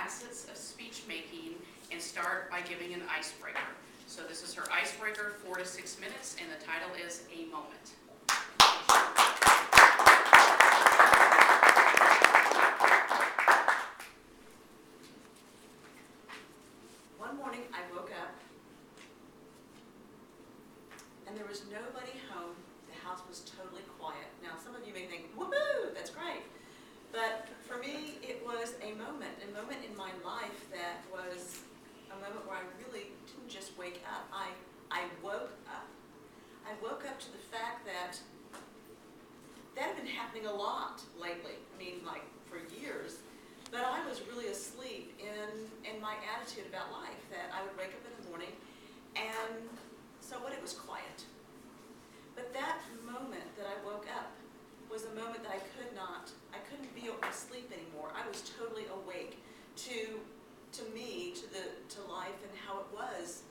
facets of speech making and start by giving an icebreaker. So this is her icebreaker, 4 to 6 minutes, and the title is A Moment. One morning I woke up and there was nobody home. The house was totally quiet. Now some of you may think, woohoo, that's great. But for me, it was a moment in my life that was a moment where I really didn't just wake up. I woke up. I woke up to the fact that had been happening a lot lately. I mean, like for years. But I was really asleep in my attitude about life, that I would wake up in the morning and so what, it was quiet. But that moment that I woke up was a moment that I couldn't be asleep anymore. I was totally awake to me, to life and how it was.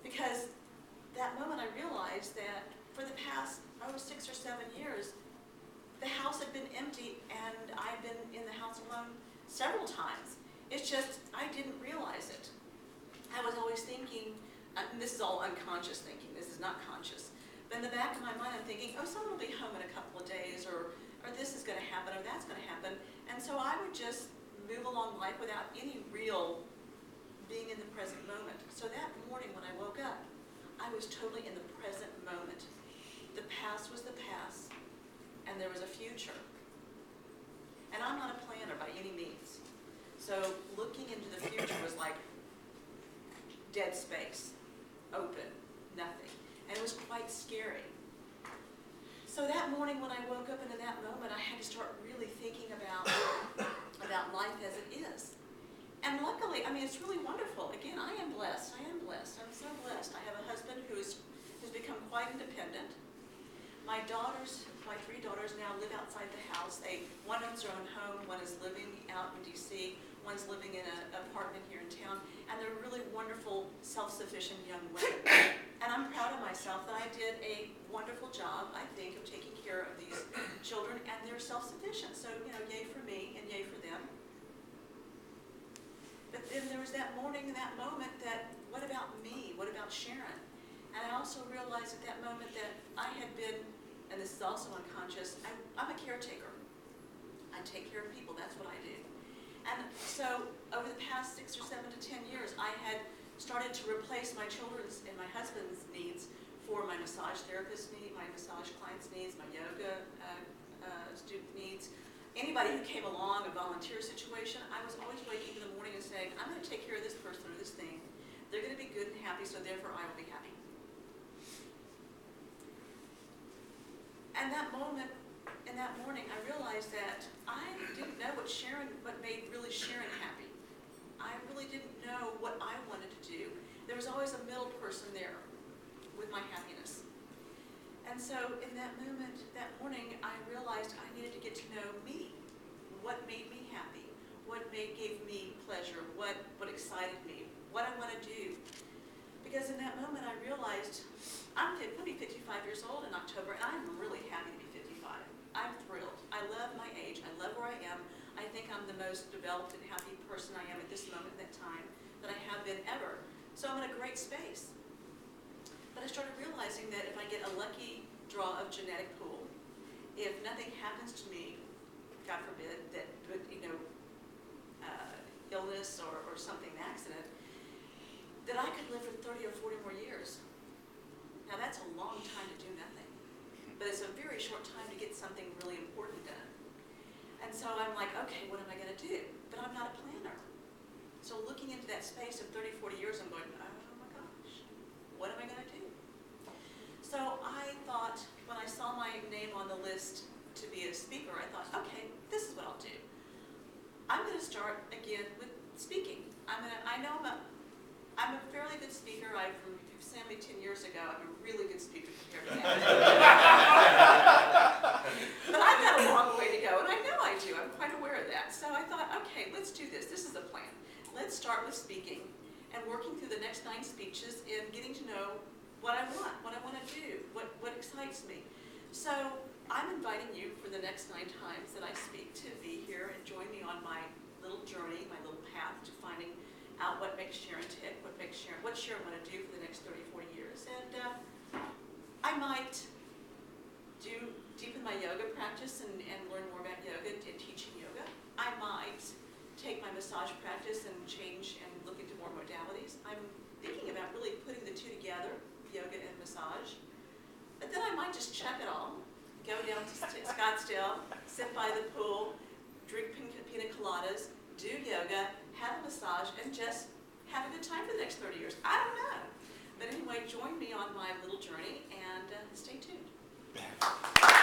Because that moment I realized that for the past 6 or 7 years, the house had been empty and I'd been in the house alone several times. It's just, I didn't realize it. I was always thinking, and this is all unconscious thinking, this is not conscious, but in the back of my mind I'm thinking, oh, someone will be home in a couple of days, or this is going to happen, or that's going to happen. And so I would just move along life without any real being in the present moment. So that morning when I woke up, I was totally in the present moment. The past was the past, and there was a future. And I'm not a planner by any means. So looking into the future was like dead space, open, nothing. And it was quite scary. So that morning when I woke up and in that moment, I had to start really thinking about life as it is. And luckily, I mean, it's really wonderful. Again, I am blessed. I'm so blessed. I have a husband who's become quite independent. My 3 daughters now live outside the house. One owns their own home, one is living out in D.C., one's living in an apartment here in town, and they're really wonderful, self-sufficient young women. And I'm proud of myself that I did a wonderful job, I think, of taking care of these children, and they're self-sufficient. So, yay for me and yay for them. But then there was that morning and that moment that, what about me? What about Sharon? And I also realized at that moment that I had been, and this is also unconscious, I'm a caretaker. I take care of people, that's what I do. And so over the past 6 or 7 to 10 years, I had started to replace my children's and my husband's needs for my massage therapist need, my massage client's needs, my yoga student needs. Anybody who came along, a volunteer situation, I was always waking in the morning and saying, I'm going to take care of this person or this thing. They're going to be good and happy, so therefore I will be happy. And that moment, in that morning, I realized that I didn't know what made really Sharon happy. I really didn't know what I wanted to do. There was always a middle person there with my happiness. And so in that moment, that morning, I realized I needed to get to know me. What made me happy? What gave me pleasure? What excited me? What I want to do? Because in that moment, I realized I'm going to be 55 years old in October, and I'm really happy to be 55. I'm thrilled. I love my age. I love where I am. I think I'm the most developed and happy person I am at this moment in that time that I have been ever. So I'm in a great space. But I started realizing that if I get a lucky draw of genetic pool, if nothing happens to me, God forbid, that illness or something, an accident, that I could live for 30 or 40 more years. Now that's a long time to do nothing, but it's a very short time to get something really important done. And so I'm like, okay, what am I going to do? But I'm not a planner. So looking into that space of 30, 40 years, I'm going, oh my gosh, what am I going to do? So I thought, when I saw my name on the list to be a speaker, I thought, okay, this is what I'll do. I'm going to start again with speaking. I'm a fairly good speaker. If you've seen me 10 years ago, I'm a really good speaker compared to that. But I've got a long way to go, and I know I do. I'm quite aware of that. So I thought, okay, let's do this. This is the plan. Let's start with speaking and working through the next 9 speeches and getting to know what I want to do, what excites me. So I'm inviting you for the next 9 times that I speak to be here and join me on my little journey, my little path out what makes Sharon tick, what Sharon want to do for the next 30, 40 years. And I might deepen my yoga practice and learn more about yoga and teaching yoga. I might take my massage practice and change and look into more modalities. I'm thinking about really putting the two together, yoga and massage. But then I might just check it all, go down to Scottsdale, sit by the pool, drink pina coladas, do yoga, have a massage, and just have a good time for the next 30 years. I don't know. But anyway, join me on my little journey and stay tuned.